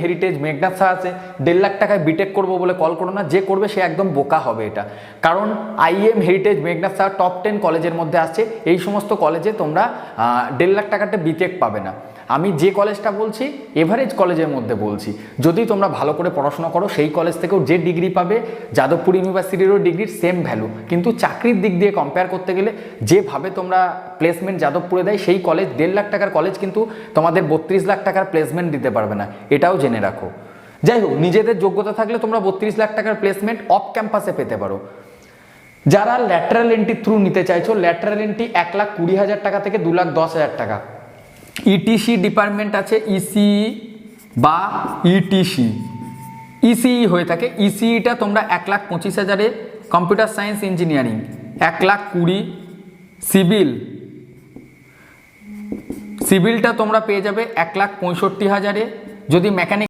Heritage Meghnad আছে, 1.5 লাখ টাকায় B Tech করবো বলে কল করো না, যে করবে সে একদম বোকা হবে এটা। কারণ আইএম হেরিটেজ মেঘনাথ টপ 10 কলেজের মধ্যে আছে, এই সমস্ত কলেজে তোমরা 1.5 লাখ টাকাতে বিটেক পাবে না। আমি যে কলেজটা বলছি এভারেজ কলেজের মধ্যে বলছি, যদি তোমরা ভালো করে পড়াশোনা করো সেই কলেজ থেকেও যে ডিগ্রি পাবে যাদবপুর ইউনিভার্সিটিরও ডিগ্রির সেম ভ্যালু, কিন্তু চাকরির দিক দিয়ে কম্পেয়ার করতে গেলে যেভাবে তোমরা প্লেসমেন্ট যাদবপুরে দেয় সেই কলেজ 1.5 লাখ টাকার কলেজ কিন্তু তোমাদের 32 লাখ টাকার প্লেসমেন্ট দিতে পারবে না, এটাও জেনে রাখো। যাই হোক, নিজেদের যোগ্যতা থাকলে তোমরা 32 লাখ টাকার প্লেসমেন্ট অফ ক্যাম্পাসে পেতে পারো। যারা ল্যাটারাল এন্ট্রি থ্রু নিতে চাইছো, ল্যাটারাল এন্ট্রি 1,20,000 টাকা থেকে 2,10,000 টাকা। ইটিসি ডিপার্টমেন্ট আছে, ইসিই বা ইটিসি, ইসিই হয়ে থাকে। ইসিইটা তোমরা 1,25,000-এ, কম্পিউটার সায়েন্স ইঞ্জিনিয়ারিং 1,20,000, সিভিলটা তোমরা পেয়ে যাবে 1,65,000-এ। যদি মেকানিক